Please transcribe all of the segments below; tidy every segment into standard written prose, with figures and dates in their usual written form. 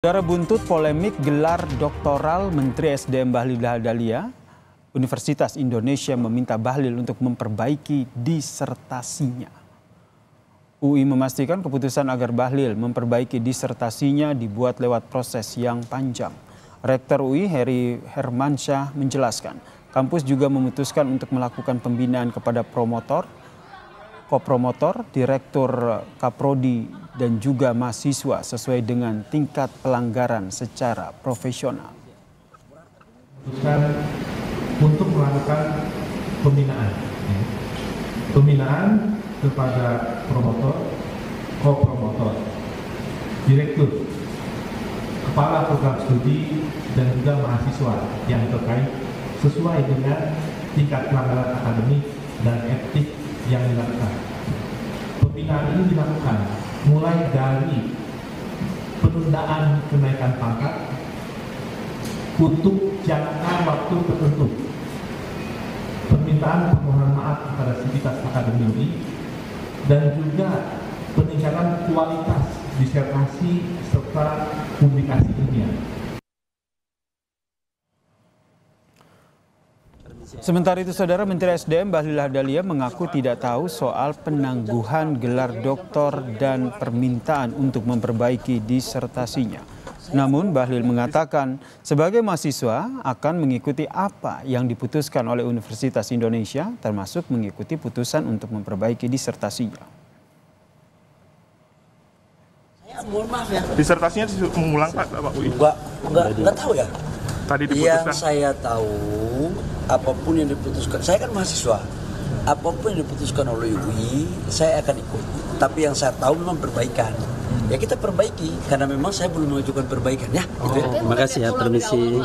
Saudara, buntut polemik gelar doktoral Menteri SDM Bahlil Lahadalia, Universitas Indonesia meminta Bahlil untuk memperbaiki disertasinya. UI memastikan keputusan agar Bahlil memperbaiki disertasinya dibuat lewat proses yang panjang. Rektor UI Heri Hermansyah menjelaskan, kampus juga memutuskan untuk melakukan pembinaan kepada promotor, kopromotor, direktur kaprodi, dan juga mahasiswa sesuai dengan tingkat pelanggaran secara profesional. Untuk melakukan pembinaan kepada promotor, kopromotor, direktur, kepala program studi, dan juga mahasiswa yang terkait sesuai dengan tingkat pelanggaran akademik dan etik yang dilakukan. Pembinaan ini dilakukan mulai dari penundaan kenaikan pangkat untuk jangka waktu tertentu, permintaan permohonan maaf kepada sivitas akademi UI, dan juga peningkatan kualitas disertasi serta publikasi ilmiah. Sementara itu, Saudara, Menteri SDM Bahlil Lahadalia mengaku tidak tahu soal penangguhan gelar doktor dan permintaan untuk memperbaiki disertasinya. Namun Bahlil mengatakan sebagai mahasiswa akan mengikuti apa yang diputuskan oleh Universitas Indonesia, termasuk mengikuti putusan untuk memperbaiki disertasinya. Mohon maaf ya. Disertasinya mengulang Pak UI? Enggak tahu ya. Tadi diputuskan. Yang saya tahu, apapun yang diputuskan, saya kan mahasiswa, apapun yang diputuskan oleh UI, saya akan ikut. Tapi yang saya tahu memang perbaikan. Ya kita perbaiki, karena memang saya belum mengajukan perbaikan ya. Terima kasih ya, permisi.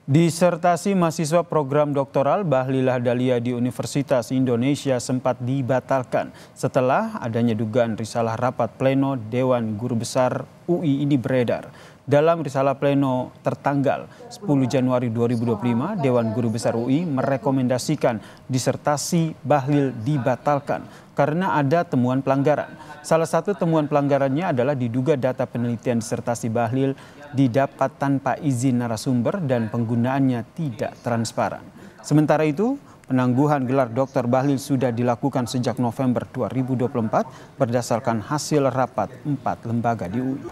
Disertasi mahasiswa program doktoral Bahlil Lahadalia di Universitas Indonesia sempat dibatalkan setelah adanya dugaan risalah rapat pleno Dewan Guru Besar UI ini beredar. Dalam risalah pleno tertanggal 10 Januari 2025, Dewan Guru Besar UI merekomendasikan disertasi Bahlil dibatalkan karena ada temuan pelanggaran. Salah satu temuan pelanggarannya adalah diduga data penelitian disertasi Bahlil didapat tanpa izin narasumber dan penggunaannya tidak transparan. Sementara itu, penangguhan gelar Dr. Bahlil sudah dilakukan sejak November 2024 berdasarkan hasil rapat 4 lembaga di UI.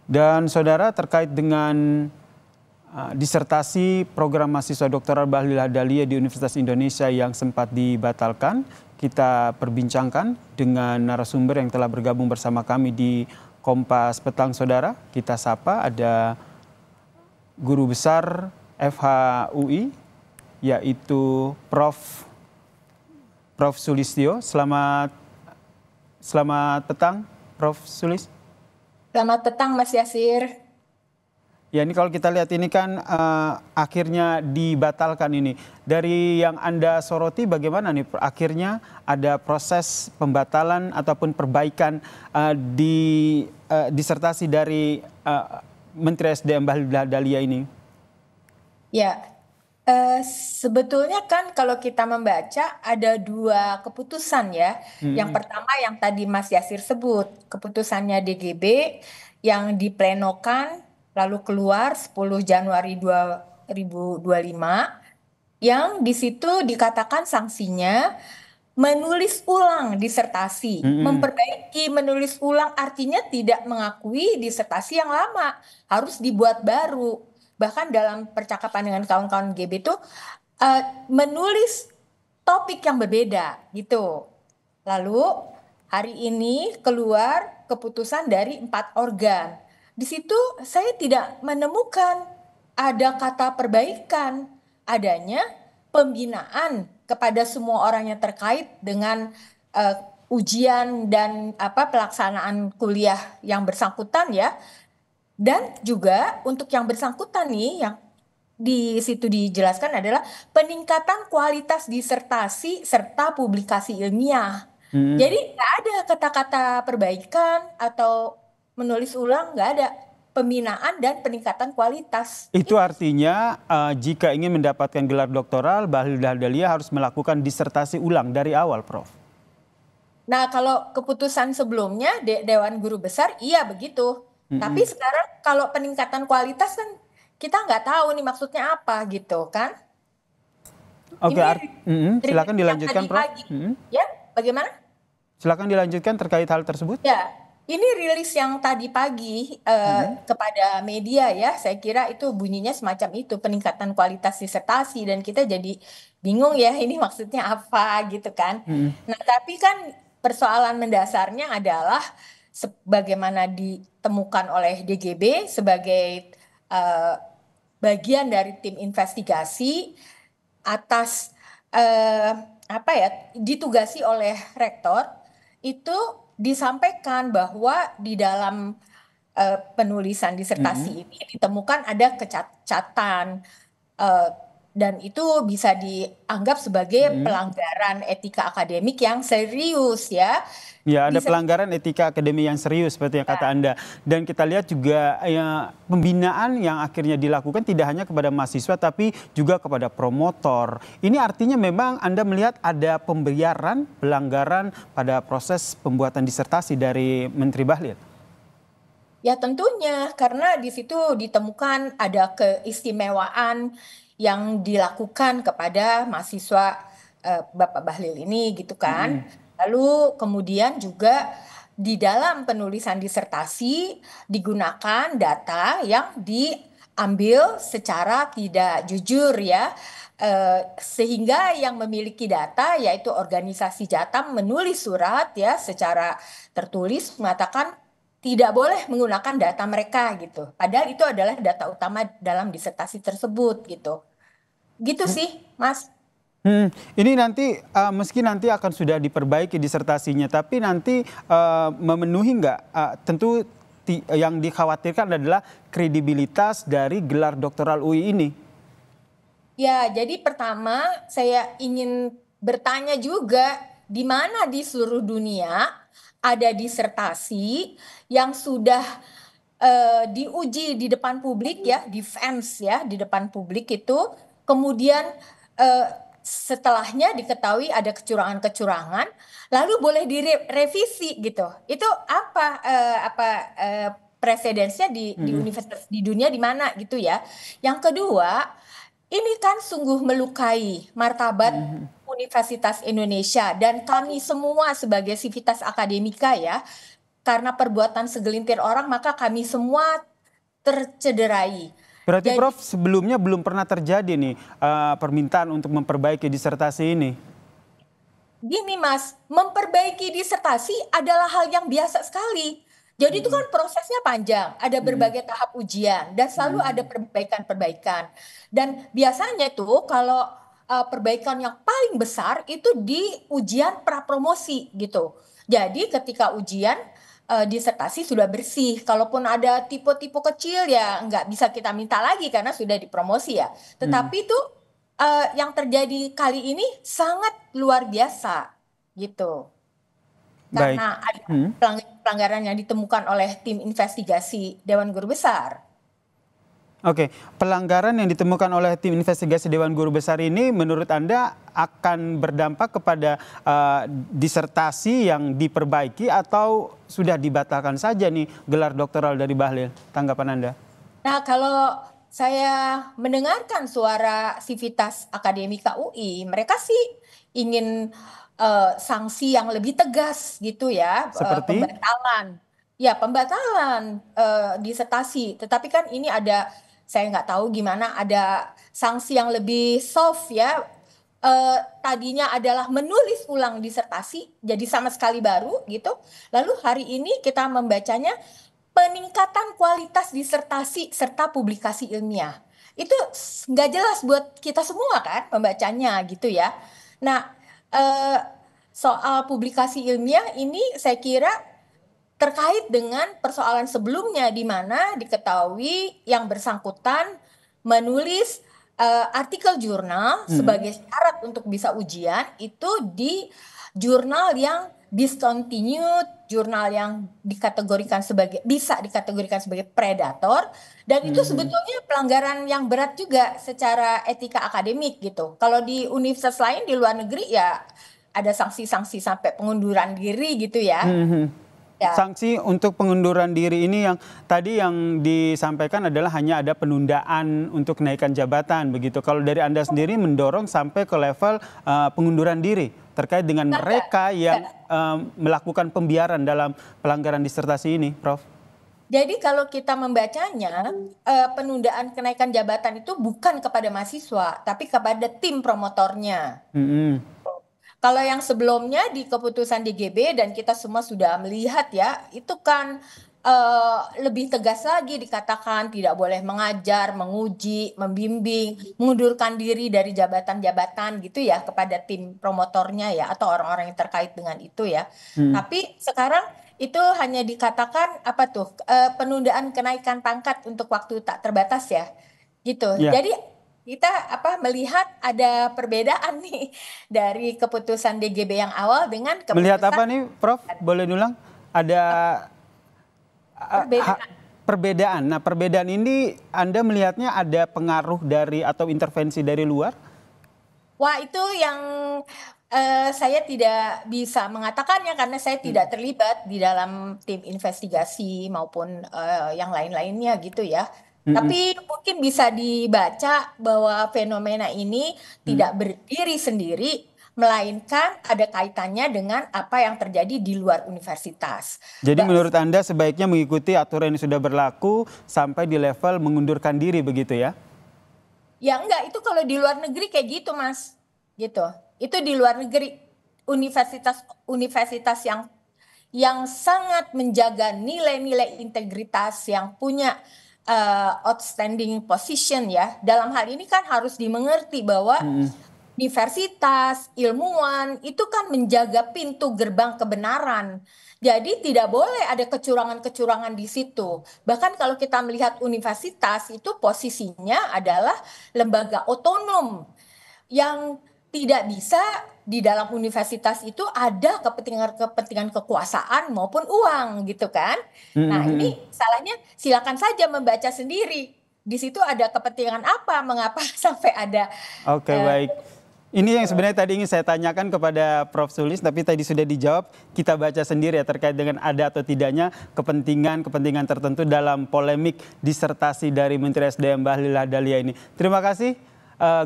Dan Saudara, terkait dengan disertasi program mahasiswa doktoral Bahlil Lahadalia di Universitas Indonesia yang sempat dibatalkan, kita perbincangkan dengan narasumber yang telah bergabung bersama kami di Kompas Petang. Saudara, kita sapa, ada Guru Besar FHUI, yaitu Prof. Sulistyo. Selamat petang, Prof. Sulis. Selamat petang, Mas Yasir. Ya, ini kalau kita lihat ini kan akhirnya dibatalkan ini. Dari yang Anda soroti bagaimana nih? Akhirnya ada proses pembatalan ataupun perbaikan di disertasi dari Menteri SDM Bahlil Lahadalia ini. Ya, sebetulnya kan kalau kita membaca ada dua keputusan ya. Yang pertama yang tadi Mas Yasir sebut, keputusannya DGB yang diplenokan lalu keluar 10 Januari 2025 yang di situ dikatakan sanksinya menulis ulang disertasi. Memperbaiki menulis ulang artinya tidak mengakui disertasi yang lama, harus dibuat baru. Bahkan dalam percakapan dengan kawan-kawan GB itu menulis topik yang berbeda gitu. Lalu hari ini keluar keputusan dari 4 organ. Di situ saya tidak menemukan ada kata perbaikan, adanya pembinaan kepada semua orang yang terkait dengan ujian dan pelaksanaan kuliah yang bersangkutan ya. Dan juga untuk yang bersangkutan nih yang di situ dijelaskan adalah peningkatan kualitas disertasi serta publikasi ilmiah. Jadi nggak ada kata-kata perbaikan atau menulis ulang, nggak ada. pembinaan dan peningkatan kualitas. Itu artinya jika ingin mendapatkan gelar doktoral, Bahlil Lahadalia harus melakukan disertasi ulang dari awal, Prof. Nah, kalau keputusan sebelumnya Dewan Guru Besar, iya begitu. Tapi sekarang kalau peningkatan kualitas kan kita nggak tahu nih maksudnya apa gitu kan. Oke, silakan Yang dilanjutkan, tadi Prof. pagi. Ya, bagaimana? Silakan dilanjutkan terkait hal tersebut. Ya, ini rilis yang tadi pagi kepada media ya, saya kira itu bunyinya semacam itu, peningkatan kualitas disertasi, dan kita jadi bingung ya ini maksudnya apa gitu kan. Nah, tapi kan persoalan mendasarnya adalah sebagaimana ditemukan oleh DGB sebagai bagian dari tim investigasi atas ditugasi oleh rektor, itu disampaikan bahwa di dalam penulisan disertasi ini ditemukan ada kecacatan dan itu bisa dianggap sebagai pelanggaran etika akademik yang serius ya. Ya, ada pelanggaran etika akademik yang serius seperti yang kata Anda. Dan kita lihat juga ya, pembinaan yang akhirnya dilakukan tidak hanya kepada mahasiswa tapi juga kepada promotor. Ini artinya memang Anda melihat ada pembiaran, pelanggaran pada proses pembuatan disertasi dari Menteri Bahlil. Ya tentunya, karena di situ ditemukan ada keistimewaan yang dilakukan kepada mahasiswa Bapak Bahlil ini gitu kan. Lalu kemudian juga di dalam penulisan disertasi digunakan data yang diambil secara tidak jujur ya. Sehingga yang memiliki data yaitu organisasi Jatam menulis surat ya secara tertulis mengatakan tidak boleh menggunakan data mereka gitu. Padahal itu adalah data utama dalam disertasi tersebut gitu. Gitu sih, Mas. Ini nanti meski nanti akan sudah diperbaiki disertasinya, tapi nanti memenuhi nggak? Tentu yang dikhawatirkan adalah kredibilitas dari gelar doktoral UI ini. Ya, jadi pertama saya ingin bertanya juga di mana di seluruh dunia ada disertasi yang sudah diuji di depan publik ya, defense ya di depan publik itu, kemudian setelahnya diketahui ada kecurangan-kecurangan, lalu boleh direvisi gitu. Itu apa presedensnya di universitas di dunia di mana gitu ya. Yang kedua, ini kan sungguh melukai martabat Universitas Indonesia dan kami semua sebagai sivitas akademika ya. Karena perbuatan segelintir orang maka kami semua tercederai. Berarti Prof sebelumnya belum pernah terjadi nih permintaan untuk memperbaiki disertasi ini? Gini Mas, memperbaiki disertasi adalah hal yang biasa sekali. Jadi itu kan prosesnya panjang, ada berbagai tahap ujian dan selalu ada perbaikan-perbaikan. Dan biasanya tuh kalau perbaikan yang paling besar itu di ujian prapromosi gitu. Jadi ketika ujian disertasi sudah bersih. Kalaupun ada tipe-tipe kecil ya nggak bisa kita minta lagi karena sudah dipromosi ya. Tetapi itu yang terjadi kali ini sangat luar biasa gitu. Baik. Karena ada pelanggaran yang ditemukan oleh tim investigasi Dewan Guru Besar. Oke, pelanggaran yang ditemukan oleh tim investigasi Dewan Guru Besar ini menurut Anda akan berdampak kepada disertasi yang diperbaiki atau sudah dibatalkan saja nih gelar doktoral dari Bahlil? Tanggapan Anda? Nah, kalau saya mendengarkan suara Sivitas Akademika UI, mereka sih ingin sanksi yang lebih tegas gitu ya. Seperti? Pembatalan. Ya, pembatalan disertasi. Tetapi kan ini ada, saya nggak tahu gimana, ada sanksi yang lebih soft ya. Tadinya adalah menulis ulang disertasi, jadi sama sekali baru gitu. Lalu hari ini kita membacanya peningkatan kualitas disertasi serta publikasi ilmiah. Itu nggak jelas buat kita semua kan membacanya gitu ya. Nah, soal publikasi ilmiah ini saya kira terkait dengan persoalan sebelumnya di mana diketahui yang bersangkutan menulis artikel jurnal sebagai syarat untuk bisa ujian itu di jurnal yang discontinued, jurnal yang bisa dikategorikan sebagai predator, dan itu sebetulnya pelanggaran yang berat juga secara etika akademik gitu. Kalau di universitas lain di luar negeri ya ada sanksi-sanksi sampai pengunduran diri gitu ya. Ya. Sanksi untuk pengunduran diri ini yang tadi yang disampaikan adalah hanya ada penundaan untuk kenaikan jabatan begitu. Kalau dari Anda sendiri mendorong sampai ke level pengunduran diri terkait dengan mereka yang melakukan pembiaran dalam pelanggaran disertasi ini, Prof. Jadi kalau kita membacanya, penundaan kenaikan jabatan itu bukan kepada mahasiswa, tapi kepada tim promotornya. Kalau yang sebelumnya di keputusan DGB dan kita semua sudah melihat ya, itu kan lebih tegas lagi dikatakan tidak boleh mengajar, menguji, membimbing, mengundurkan diri dari jabatan-jabatan gitu ya kepada tim promotornya ya atau orang-orang yang terkait dengan itu ya. Tapi sekarang itu hanya dikatakan penundaan kenaikan pangkat untuk waktu tak terbatas ya, gitu. Ya. Jadi kita melihat ada perbedaan nih dari keputusan DGB yang awal dengan keputusan. Melihat apa nih, Prof? Boleh diulang? Ada perbedaan. Nah, perbedaan ini Anda melihatnya ada pengaruh dari atau intervensi dari luar? Wah, itu yang saya tidak bisa mengatakannya karena saya tidak terlibat di dalam tim investigasi maupun yang lain-lainnya gitu ya. Tapi mungkin bisa dibaca bahwa fenomena ini tidak berdiri sendiri, melainkan ada kaitannya dengan apa yang terjadi di luar universitas. Jadi menurut Anda sebaiknya mengikuti aturan yang sudah berlaku sampai di level mengundurkan diri begitu ya? Ya enggak, itu kalau di luar negeri kayak gitu Mas. Gitu. Itu di luar negeri, universitas yang sangat menjaga nilai-nilai integritas, yang punya outstanding position ya. Dalam hal ini kan harus dimengerti bahwa universitas, ilmuwan itu kan menjaga pintu gerbang kebenaran. Jadi tidak boleh ada kecurangan-kecurangan di situ. Bahkan kalau kita melihat universitas itu posisinya adalah lembaga otonom yang tidak bisa di dalam universitas itu ada kepentingan kekuasaan maupun uang gitu kan. Nah ini salahnya silakan saja membaca sendiri. Di situ ada kepentingan apa, mengapa sampai ada. Oke, baik. Ini yang sebenarnya tadi ingin saya tanyakan kepada Prof. Sulis, tapi tadi sudah dijawab. Kita baca sendiri ya terkait dengan ada atau tidaknya kepentingan tertentu dalam polemik disertasi dari Menteri SDM Bahlil Lahadalia ini. Terima kasih.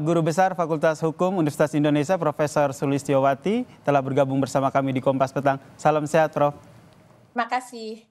Guru Besar Fakultas Hukum Universitas Indonesia Profesor Sulistiowati telah bergabung bersama kami di Kompas Petang. Salam sehat, Prof. Terima kasih.